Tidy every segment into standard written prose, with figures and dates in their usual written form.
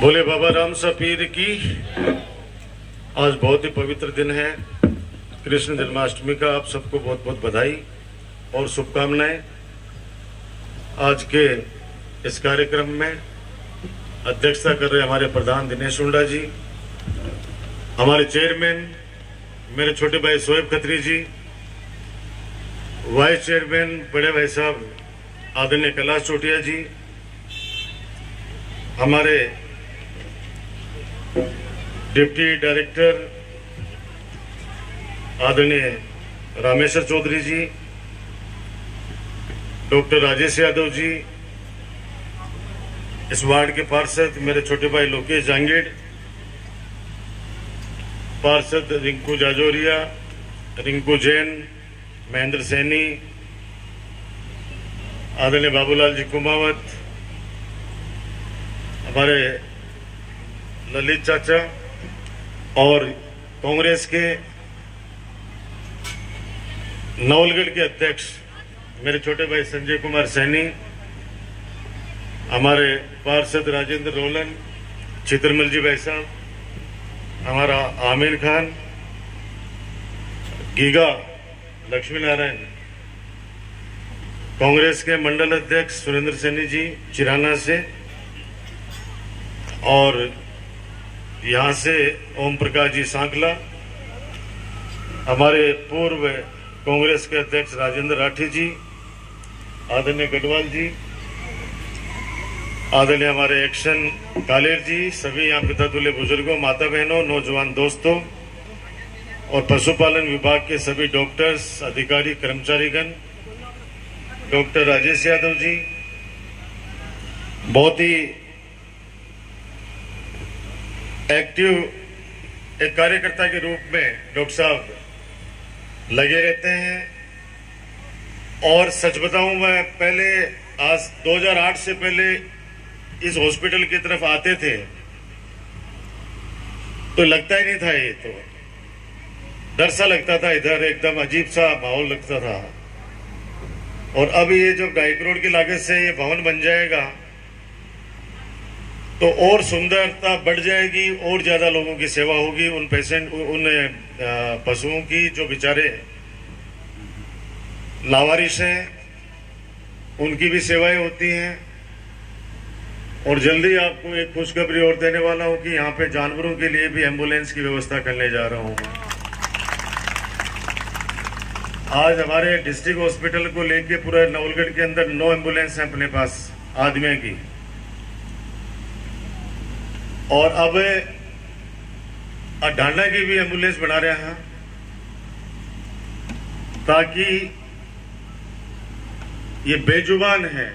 बोले बाबा राम सा पीर की। आज बहुत ही पवित्र दिन है, कृष्ण जन्माष्टमी का। आप सबको बहुत बहुत बधाई और शुभकामनाएं। आज के इस कार्यक्रम में अध्यक्षता कर रहे हमारे प्रधान दिनेश हुंडा जी, हमारे चेयरमैन मेरे छोटे भाई शोएब खत्री जी, वाइस चेयरमैन बड़े भाई साहब आदरणीय कैलाश चोटिया जी, हमारे डिप्टी डायरेक्टर आदरणीय रामेश्वर चौधरी जी, डॉक्टर राजेश यादव जी, इस वार्ड के पार्षद मेरे छोटे भाई लोकेश जांगीड़, पार्षद रिंकू जाजोरिया, रिंकू जैन, महेंद्र सैनी, आदरणीय बाबूलाल जी कुमावत, हमारे ललित चाचा और कांग्रेस के नवलगढ़ के अध्यक्ष मेरे छोटे भाई संजय कुमार सैनी, हमारे पार्षद राजेंद्र रोलन, चित्रमल जी भाई साहब, हमारा आमिर खान, गीगा लक्ष्मी नारायण, कांग्रेस के मंडल अध्यक्ष सुरेंद्र सैनी जी चिराना से, और यहां से ओम प्रकाश जी सांकला, हमारे पूर्व कांग्रेस के अध्यक्ष राजेंद्र राठी जी, आदरणीय गढ़वाल जी, आदरणीय हमारे एक्शन कालेर जी, सभी यहाँ पिता तुल्य बुजुर्गों, माता बहनों, नौजवान दोस्तों और पशुपालन विभाग के सभी डॉक्टर्स, अधिकारी, कर्मचारीगण, डॉक्टर राजेश यादव जी, बहुत ही एक्टिव एक कार्यकर्ता के रूप में डॉक्टर साहब लगे रहते हैं। और सच बताऊं, मैं पहले आज 2008 से पहले इस हॉस्पिटल की तरफ आते थे तो लगता ही नहीं था, ये तो डर सा लगता था, इधर एकदम अजीब सा माहौल लगता था। और अब ये जो 2.5 करोड़ की लागत से ये भवन बन जाएगा तो और सुंदरता बढ़ जाएगी, और ज्यादा लोगों की सेवा होगी। उन पेशेंट, उन पशुओं की जो बेचारे लावारिस हैं, उनकी भी सेवाएं होती हैं। और जल्दी आपको एक खुशखबरी और देने वाला हूं कि यहाँ पे जानवरों के लिए भी एम्बुलेंस की व्यवस्था करने जा रहा हूं। आज हमारे डिस्ट्रिक्ट हॉस्पिटल को लेके पूरे नवलगढ़ के अंदर 9 एम्बुलेंस हैं अपने पास आदमियों की, और अब ढांडा की भी एम्बुलेंस बना रहे हैं ताकि ये बेजुबान हैं,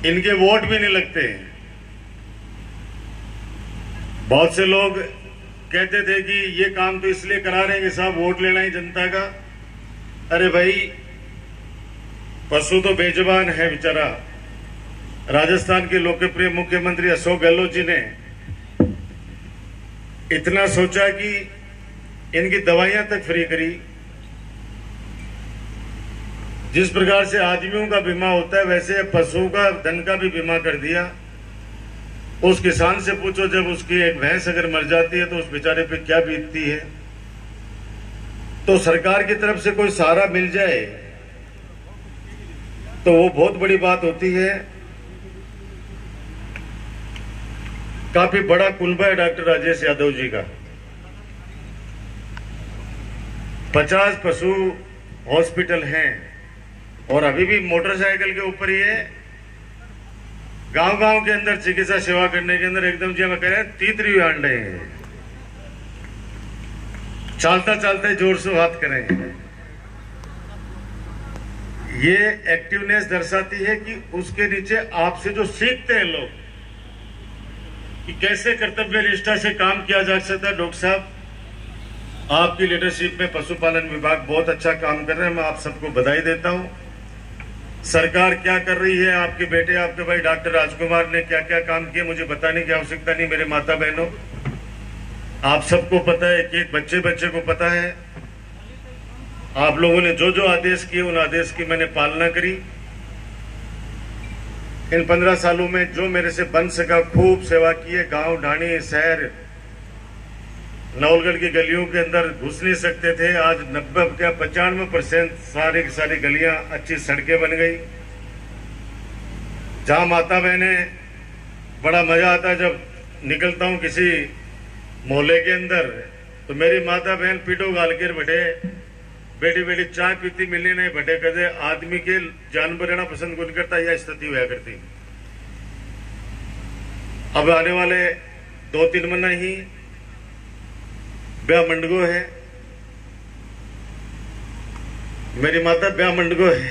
इनके वोट भी नहीं लगते हैं। बहुत से लोग कहते थे कि ये काम तो इसलिए करा रहे हैं कि साहब वोट लेना ही जनता का। अरे भाई, पशु तो बेजुबान है बेचारा। राजस्थान के लोकप्रिय मुख्यमंत्री अशोक गहलोत जी ने इतना सोचा कि इनकी दवाइयां तक फ्री करी। जिस प्रकार से आदमियों का बीमा होता है वैसे पशुओं का, धन का भी बीमा कर दिया। उस किसान से पूछो, जब उसकी एक भैंस अगर मर जाती है तो उस बेचारे पे क्या बीतती है। तो सरकार की तरफ से कोई सहारा मिल जाए तो वो बहुत बड़ी बात होती है। काफी बड़ा कुनबा है डॉक्टर राजेश यादव जी का। 50 पशु हॉस्पिटल हैं और अभी भी मोटरसाइकिल के ऊपर ही है। गांव-गांव के अंदर चिकित्सा सेवा करने के अंदर एकदम जी मैं कह रहे हैं तीतरी आंडे हैं, चलता चलता जोर से बात करेंगे। ये एक्टिवनेस दर्शाती है कि उसके नीचे आपसे जो सीखते हैं लोग कि कैसे कर्तव्य निष्ठा से काम किया जा सकता है। डॉक्टर साहब, आपकी लीडरशिप में पशुपालन विभाग बहुत अच्छा काम कर रहे हैं, मैं आप सबको बधाई देता हूं। सरकार क्या कर रही है, आपके बेटे, आपके भाई डॉक्टर राजकुमार ने क्या क्या काम किया, मुझे बताने की आवश्यकता नहीं। मेरे माता बहनों, आप सबको पता है, कि एक बच्चे बच्चे को पता है। आप लोगों ने जो जो आदेश किए उन आदेश की मैंने पालना करी। इन 15 सालों में जो मेरे से बन सका खूब सेवा की है। गांव ढाणी शहर नवलगढ़ की गलियों के अंदर घुस नहीं सकते थे, आज 90 क्या 95% सारी की सारी गलियां अच्छी सड़कें बन गई। जहां माता बहने बड़ा मजा आता है जब निकलता हूं किसी मोहल्ले के अंदर, तो मेरी माता बहन पीटो गालकर बैठे, बेटी बेटी चाय पीती मिलने नहीं बैठे, कदे आदमी के जानवर रहना पसंद कौन करता, यह स्थिति हुआ करती। अब आने वाले 2-3 महीना ही ब्याह मंडगो है, मेरी माता ब्याह मंडगो है।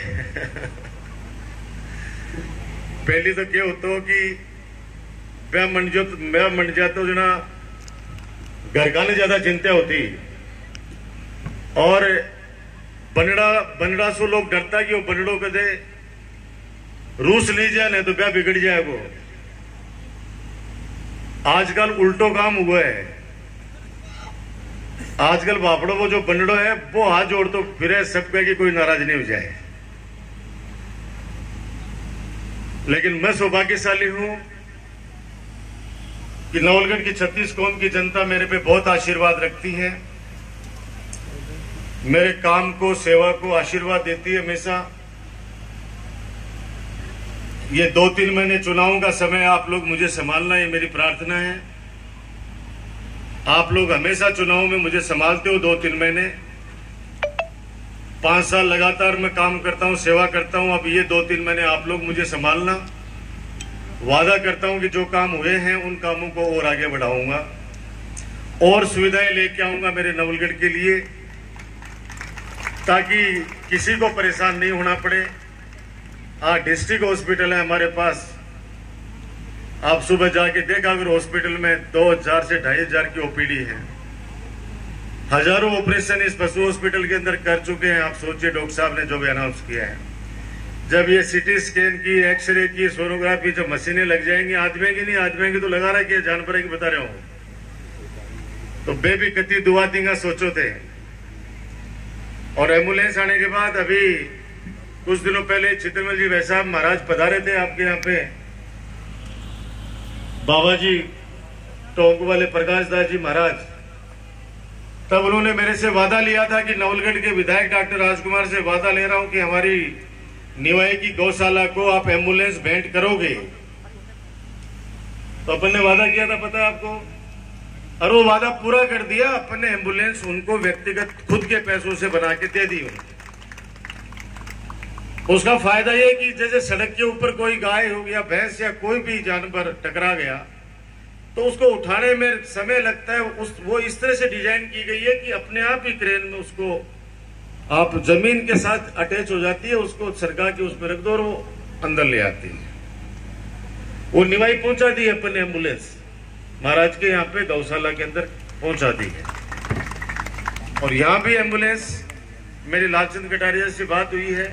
पहली तो क्या होता हो कि ब्याह मंड जाते जना घर का नहीं ज्यादा चिंता होती, और बनड़ा सो लोग डरता कि वो बनड़ो कदे रूस ली जाए नहीं तो ब्याह बिगड़ जाए। वो आजकल उल्टो काम हुआ है। आजकल बापड़ों को जो बनड़ो है वो हाथ जोड़ तो फिरे सब कहे कि कोई नाराज नहीं हो जाए। लेकिन मैं सौभाग्यशाली हूं कि नवलगढ़ की 36 कौम की जनता मेरे पे बहुत आशीर्वाद रखती है, मेरे काम को सेवा को आशीर्वाद देती है हमेशा। ये 2-3 महीने चुनावों का समय आप लोग मुझे संभालना, ये मेरी प्रार्थना है। आप लोग हमेशा चुनाव में मुझे संभालते हो 2-3 महीने। 5 साल लगातार मैं काम करता हूं, सेवा करता हूं। अब ये 2-3 महीने आप लोग मुझे संभालना। वादा करता हूं कि जो काम हुए हैं उन कामों को और आगे बढ़ाऊंगा और सुविधाएं लेके आऊंगा मेरे नवलगढ़ के लिए, ताकि किसी को परेशान नहीं होना पड़े। डिस्ट्रिक्ट हॉस्पिटल है हमारे पास, आप सुबह जाके देखा अगर हॉस्पिटल में 2000 से 2500 की ओपीडी है। हजारों ऑपरेशन इस पशु हॉस्पिटल के अंदर कर चुके हैं। आप सोचिए डॉक्टर साहब ने जो भी अनाउंस किया है, जब ये सीटी स्कैन की, एक्सरे की, सोनोग्राफी जब मशीनें लग जाएंगी, आदमी की नहीं, आदमी की तो लगा रहा है, जानवर की बता रहे हो, तो बेबी कति दुआ देंगे सोचो थे। और एम्बुलेंस आने के बाद अभी कुछ दिनों पहले चित्रमल जी वैसा महाराज पधारे थे आपके यहाँ पे, बाबा जी टोंक वाले प्रकाश दास जी महाराज, तब उन्होंने मेरे से वादा लिया था कि नवलगढ़ के विधायक डॉक्टर राजकुमार से वादा ले रहा हूं कि हमारी निवाई की गौशाला को आप एम्बुलेंस भेंट करोगे। तो अपन ने वादा किया था, पता है आपको, और वो वादा पूरा कर दिया। अपन ने एम्बुलेंस उनको व्यक्तिगत खुद के पैसों से बना के दे दी। उसका फायदा यह कि जैसे सड़क के ऊपर कोई गाय हो गया, भैंस या कोई भी जानवर टकरा गया तो उसको उठाने में समय लगता है। वो इस तरह से डिजाइन की गई है कि अपने आप ही क्रेन में उसको आप जमीन के साथ अटैच हो जाती है, उसको सरका के उसमें रख दो और वो अंदर ले आती है। वो निवाई पहुंचा दी है अपन एम्बुलेंस, महाराज के यहाँ पे गौशाला के अंदर पहुंचा दी है। और यहाँ भी एम्बुलेंस, मेरी लालचंद कटारिया से बात हुई है,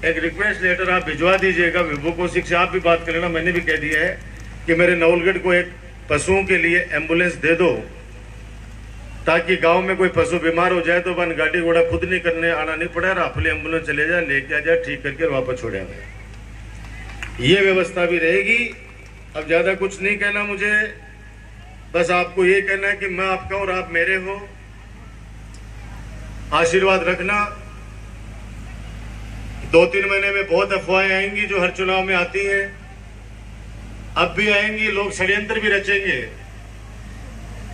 एक रिक्वेस्ट लेटर आप भिजवा दीजिएगा विभू कौशिक से, आप भी बात कर लेना। मैंने भी कह दिया है कि मेरे नवलगढ़ को एक पशुओं के लिए एम्बुलेंस दे दो, ताकि गांव में कोई पशु बीमार हो जाए तो अपन गाड़ी घोड़ा खुद नहीं करने आना नहीं पड़े, और अपने एम्बुलेंस चले जाए, लेके आ जाए, ठीक करके वापस छोड़े जाए। ये व्यवस्था भी रहेगी। अब ज्यादा कुछ नहीं कहना मुझे, बस आपको ये कहना है कि मैं आपका और आप मेरे हो। आशीर्वाद रखना। 2-3 महीने में बहुत अफवाहें आएंगी जो हर चुनाव में आती हैं, अब भी आएंगी। लोग षड्यंत्र भी रचेंगे।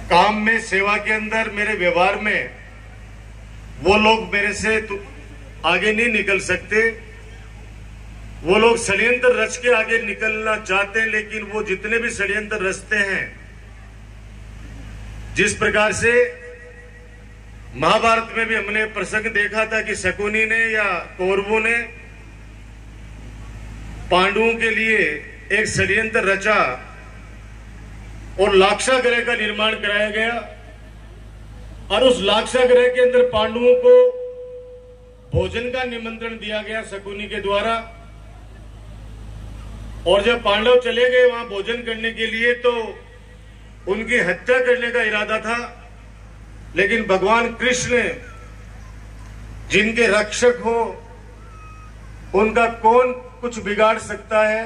काम में, सेवा के अंदर, मेरे व्यवहार में वो लोग मेरे से आगे नहीं निकल सकते। वो लोग षड्यंत्र रच के आगे निकलना चाहते हैं, लेकिन वो जितने भी षड्यंत्र रचते हैं, जिस प्रकार से महाभारत में भी हमने प्रसंग देखा था कि शकुनी ने या कौरवों ने पांडवों के लिए एक षड्यंत्र रचा और लाक्षागृह का निर्माण कराया गया, और उस लाक्षागृह के अंदर पांडवों को भोजन का निमंत्रण दिया गया शकुनी के द्वारा। और जब पांडव चले गए वहां भोजन करने के लिए, तो उनकी हत्या करने का इरादा था, लेकिन भगवान कृष्ण जिनके रक्षक हो, उनका कौन कुछ बिगाड़ सकता है।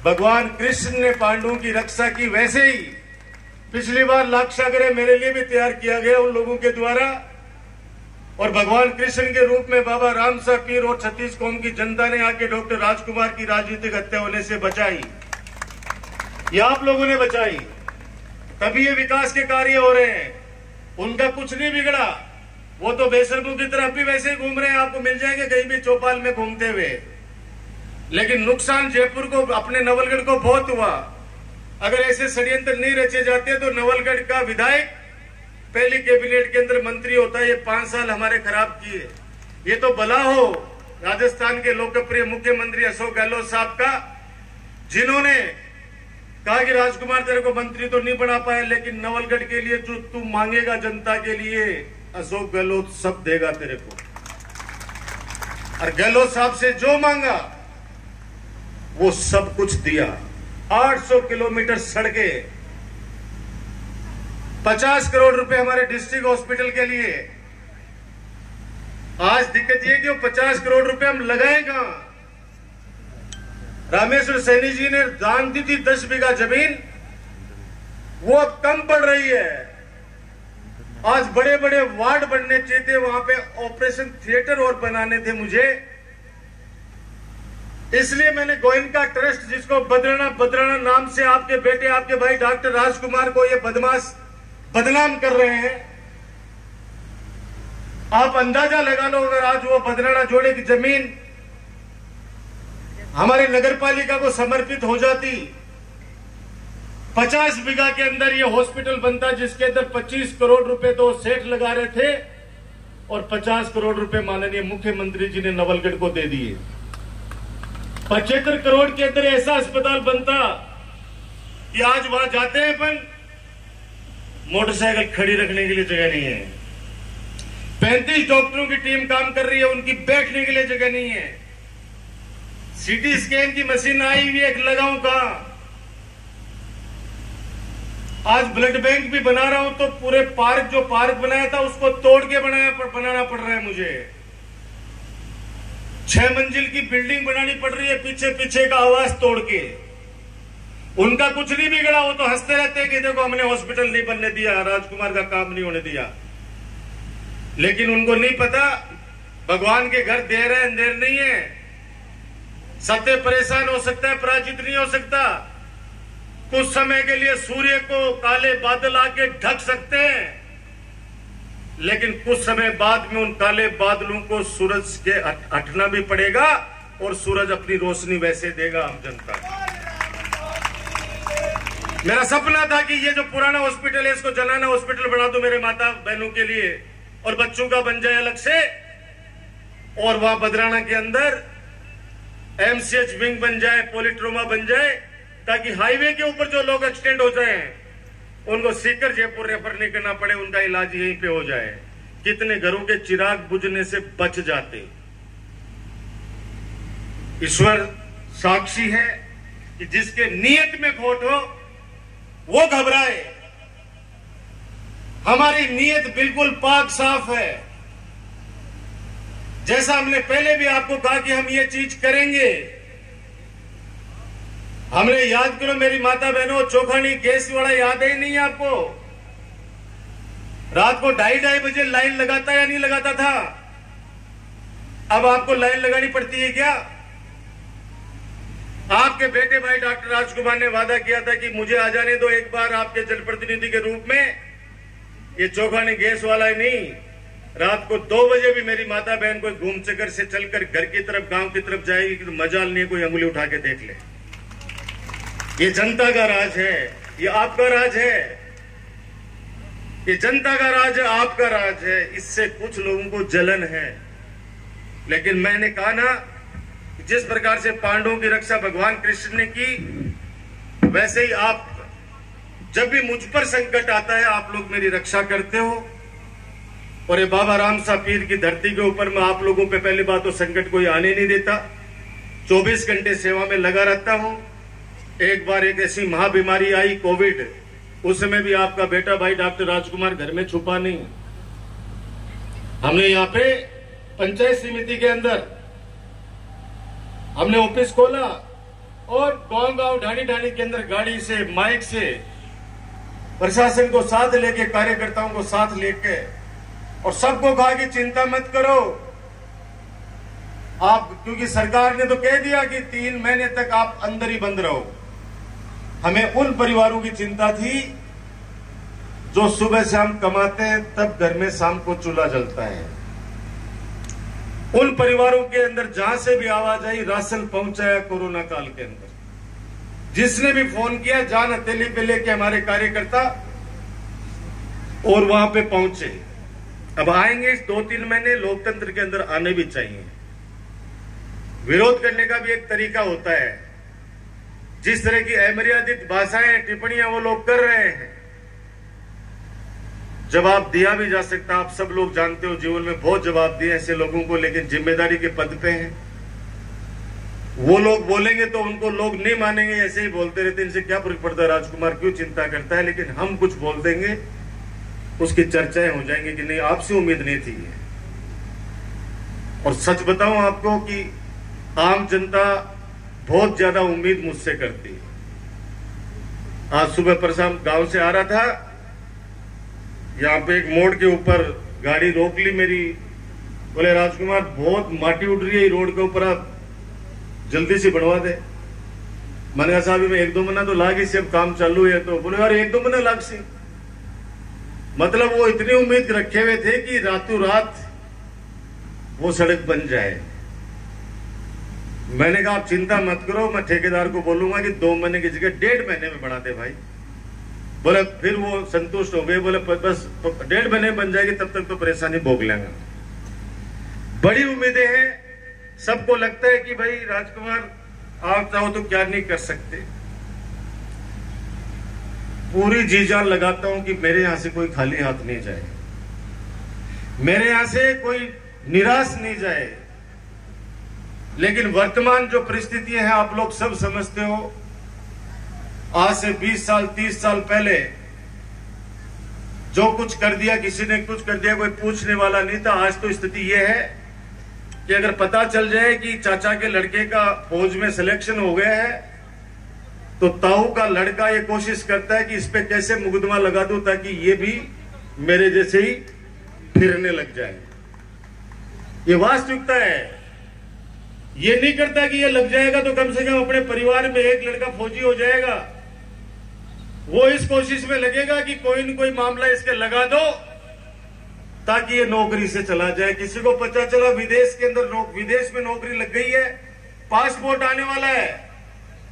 भगवान कृष्ण ने पांडवों की रक्षा की, वैसे ही पिछली बार लाक्षागृह मेरे लिए भी तैयार किया गया उन लोगों के द्वारा, और भगवान कृष्ण के रूप में बाबा रामसा पीर और छत्तीस कौम की जनता ने आके डॉक्टर राजकुमार की राजनीतिक हत्या होने से बचाई। ये आप लोगों ने बचाई, तभी ये विकास के कार्य हो रहे हैं। उनका कुछ नहीं बिगड़ा, वो तो बेशर्मों की तरह भी वैसे ही घूम रहे हैं, आपको मिल जाएंगे कहीं भी चौपाल में घूमते हुए। लेकिन नुकसान जयपुर को, अपने नवलगढ़ को बहुत हुआ। अगर ऐसे षड्यंत्र नहीं रचे जाते तो नवलगढ़ का विधायक पहली कैबिनेट के अंदर मंत्री होता है। ये 5 साल हमारे खराब किए। ये तो भला हो राजस्थान के लोकप्रिय मुख्यमंत्री अशोक गहलोत साहब का, जिन्होंने कहा कि राजकुमार तेरे को मंत्री तो नहीं बना पाया, लेकिन नवलगढ़ के लिए जो तू मांगेगा जनता के लिए, अशोक गहलोत सब देगा तेरे को। और गहलोत साहब से जो मांगा वो सब कुछ दिया। 800 किलोमीटर सड़कें, 50 करोड़ रुपए हमारे डिस्ट्रिक्ट हॉस्पिटल के लिए। आज दिक्कत यह कि वो 50 करोड़ रुपए हम लगाए कहां? रामेश्वर सैनी जी ने दान दी थी 10 बीघा जमीन, वो अब कम पड़ रही है। आज बड़े बड़े वार्ड बनने चाहिए थे, वहां पे ऑपरेशन थिएटर और बनाने थे मुझे। इसलिए मैंने गोयनका ट्रस्ट, जिसको बदराना नाम से आपके बेटे, आपके भाई डॉक्टर राजकुमार को ये बदमाश बदनाम कर रहे हैं, आप अंदाजा लगा लो, अगर आज वो बदराना जोड़े की जमीन हमारी नगर पालिका को समर्पित हो जाती, 50 बीघा के अंदर ये हॉस्पिटल बनता, जिसके अंदर 25 करोड़ रुपए तो सेठ लगा रहे थे और 50 करोड़ रुपए माननीय मुख्यमंत्री जी ने नवलगढ़ को दे दिए। 75 करोड़ के अंदर ऐसा अस्पताल बनता कि आज वहां जाते हैं अपन, मोटरसाइकिल खड़ी रखने के लिए जगह नहीं है। 35 डॉक्टरों की टीम काम कर रही है, उनकी बैठने के लिए जगह नहीं है। सीटी स्कैन की मशीन आई हुई है, लगाऊं कहां? आज ब्लड बैंक भी बना रहा हूं तो पूरे पार्क, जो पार्क बनाया था उसको तोड़ के बनाना पड़ रहा है मुझे। 6 मंजिल की बिल्डिंग बनानी पड़ रही है पीछे का आवास तोड़ के। उनका कुछ नहीं बिगड़ा, वो तो हंसते रहते हैं कि देखो हमने हॉस्पिटल नहीं बनने दिया, राजकुमार का काम नहीं होने दिया। लेकिन उनको नहीं पता भगवान के घर देर है अंधेर नहीं है। सत्य परेशान हो सकता है, पराजित नहीं हो सकता। कुछ समय के लिए सूर्य को काले बादल आके ढक सकते हैं, लेकिन कुछ समय बाद में उन काले बादलों को सूरज के हटना भी पड़ेगा और सूरज अपनी रोशनी वैसे देगा हम जनता को। मेरा सपना था कि ये जो पुराना हॉस्पिटल है इसको जनाना हॉस्पिटल बना दो मेरे माता बहनों के लिए, और बच्चों का बन जाए अलग से, और वहां बदराना के अंदर एमसीएच विंग बन जाए, पॉलीट्रोमा बन जाए, ताकि हाईवे के ऊपर जो लोग एक्सीडेंट हो जाए उनको सीकर जयपुर रेफर नहीं करना पड़े, उनका इलाज यहीं पे हो जाए। कितने घरों के चिराग बुझने से बच जाते। ईश्वर साक्षी है कि जिसके नियत में खोट हो वो घबराए। हमारी नियत बिल्कुल पाक साफ है। जैसा हमने पहले भी आपको कहा कि हम ये चीज करेंगे। हमने याद करो मेरी माता बहनों, चौखानी गैस वाला याद है ही नहीं आपको? रात को 2:30 बजे लाइन लगाता या नहीं लगाता था? अब आपको लाइन लगानी पड़ती है क्या? आपके बेटे भाई डॉक्टर राजकुमार ने वादा किया था कि मुझे आ जाने दो एक बार आपके जनप्रतिनिधि के रूप में। ये चौखानी गैस वाला ही नहीं, रात को 2 बजे भी मेरी माता बहन कोई घूम चक्कर से चलकर घर की तरफ, गांव की तरफ जाएगी कि तो मजाल नहीं कोई अंगुली उठा के देख ले। ये जनता का राज है, ये आपका राज है, ये जनता का राज है, आपका राज है। इससे कुछ लोगों को जलन है, लेकिन मैंने कहा ना, जिस प्रकार से पांडवों की रक्षा भगवान कृष्ण ने की, वैसे ही आप, जब भी मुझ पर संकट आता है आप लोग मेरी रक्षा करते हो। और ये बाबा रामसा पीर की धरती के ऊपर मैं आप लोगों पे पहली बात तो संकट कोई आने नहीं देता। 24 घंटे सेवा में लगा रहता हूं। एक बार एक ऐसी महाबीमारी आई कोविड, उस समय भी आपका बेटा भाई डॉक्टर राजकुमार घर में छुपा नहीं। हमने यहाँ पे पंचायत समिति के अंदर हमने ऑफिस खोला, और गांव-गांव, ढाणी-ढाणी के अंदर गाड़ी से, माइक से प्रशासन को साथ लेके, कार्यकर्ताओं को साथ लेके, और सबको कहा कि चिंता मत करो आप, क्योंकि सरकार ने तो कह दिया कि 3 महीने तक आप अंदर ही बंद रहो। हमें उन परिवारों की चिंता थी जो सुबह शाम कमाते हैं, तब घर में शाम को चूल्हा जलता है। उन परिवारों के अंदर जहां से भी आवाज आई, राशन पहुंचाया कोरोना काल के अंदर। जिसने भी फोन किया, जान हथेली पे लेके हमारे कार्यकर्ता और वहां पे पहुंचे। अब आएंगे 2-3 महीने, लोकतंत्र के अंदर आने भी चाहिए। विरोध करने का भी एक तरीका होता है। जिस तरह की अमर्यादित भाषाएं, टिप्पणियां वो लोग कर रहे हैं, जवाब दिया भी जा सकता। आप सब लोग जानते हो, जीवन में बहुत जवाब दिए ऐसे लोगों को, लेकिन जिम्मेदारी के पद पे हैं। वो लोग बोलेंगे तो उनको लोग नहीं मानेंगे, ऐसे ही बोलते रहते, इनसे क्या फर्क पड़ता है, राजकुमार क्यों चिंता करता है। लेकिन हम कुछ बोल देंगे, उसकी चर्चाएं हो जाएंगी कि नहीं, आपसे उम्मीद नहीं थी। और सच बताऊं आपको कि आम जनता बहुत ज्यादा उम्मीद मुझसे करती है। आज सुबह परसों गांव से आ रहा था, यहां पे एक मोड़ के ऊपर गाड़ी रोक ली मेरी। बोले राजकुमार बहुत माटी उड़ रही है रोड के ऊपर, आप जल्दी से बनवा दे। मैंने कहा साहब में 1-2 महीना तो लागी से, अब काम चालू है। तो बोले यार 1-2 महीना लाग सी। मतलब वो इतनी उम्मीद रखे हुए थे कि रातों रात वो सड़क बन जाए। मैंने कहा आप चिंता मत करो, मैं ठेकेदार को बोलूंगा कि 2 महीने की जगह 1.5 महीने में बना दे भाई। बोले फिर वो संतुष्ट हो गए, बोले बस 1.5 महीने बन जाएगी, तब तक तो परेशानी भोग लेंगे। बड़ी उम्मीदें हैं, सबको लगता है कि भाई राजकुमार आप चाहो तो क्या नहीं कर सकते। पूरी जी जान लगाता हूं कि मेरे यहां से कोई खाली हाथ नहीं जाए, मेरे यहां से कोई निराश नहीं जाए। लेकिन वर्तमान जो परिस्थितियां हैं, आप लोग सब समझते हो। आज से 20 साल 30 साल पहले जो कुछ कर दिया, किसी ने कुछ कर दिया, कोई पूछने वाला नहीं था। आज तो स्थिति यह है कि अगर पता चल जाए कि चाचा के लड़के का फौज में सिलेक्शन हो गया है, तो ताऊ का लड़का ये कोशिश करता है कि इस पे कैसे मुकदमा लगा दूं ताकि ये भी मेरे जैसे ही फिरने लग जाए। ये वास्तविकता है। ये नहीं करता कि ये लग जाएगा तो कम से कम अपने परिवार में एक लड़का फौजी हो जाएगा। वो इस कोशिश में लगेगा कि कोई न कोई मामला इसके लगा दो ताकि ये नौकरी से चला जाए। किसी को पता चला विदेश के अंदर विदेश में नौकरी लग गई है, पासपोर्ट आने वाला है,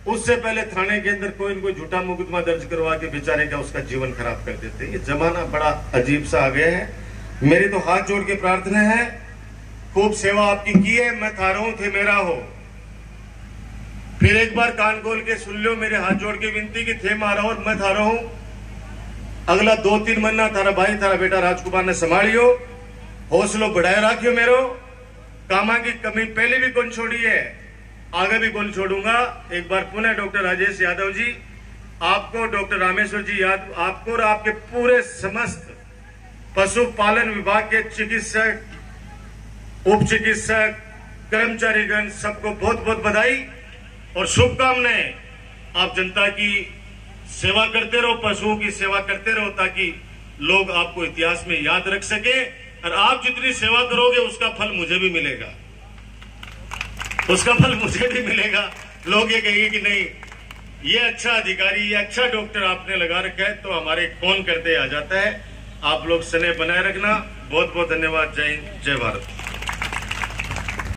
उससे पहले थाने के अंदर कोई न कोई झूठा मुकदमा दर्ज करवा के बेचारे का उसका जीवन खराब कर देते हैं। ये जमाना बड़ा अजीब सा आ गया है। मेरी तो हाथ जोड़ के प्रार्थना है, खूब सेवा आपकी की है, मैं थारा हूं थे मेरा हो। फिर एक बार कान खोल के सुन लो, मेरे हाथ जोड़ के विनती की थे मारा और मैं थारा हूं। अगला 2-3 महीना थारा भाई, थारा बेटा राजकुमार ने संभालियो, हौसलो बढ़ाए रखियो मेरो। कामा की कमी पहले भी कौन छोड़ी है, आगे भी कौन छोड़ूंगा। एक बार पुनः डॉक्टर राजेश यादव जी, आपको, डॉक्टर रामेश्वर जी यादव, आपको और आपके पूरे समस्त पशुपालन विभाग के चिकित्सक, उप चिकित्सक, कर्मचारीगण, सबको बहुत बहुत बधाई और शुभकामनाएं। आप जनता की सेवा करते रहो, पशुओं की सेवा करते रहो, ताकि लोग आपको इतिहास में याद रख सके। और आप जितनी सेवा करोगे उसका फल मुझे भी मिलेगा, उसका फल मुझे भी मिलेगा। लोग ये कहेंगे कि नहीं, ये अच्छा अधिकारी, ये अच्छा डॉक्टर आपने लगा रखा है, तो हमारे कौन करते आ जाता है। आप लोग स्नेह बनाए रखना। बहुत बहुत धन्यवाद। जय हिंद, जय भारत।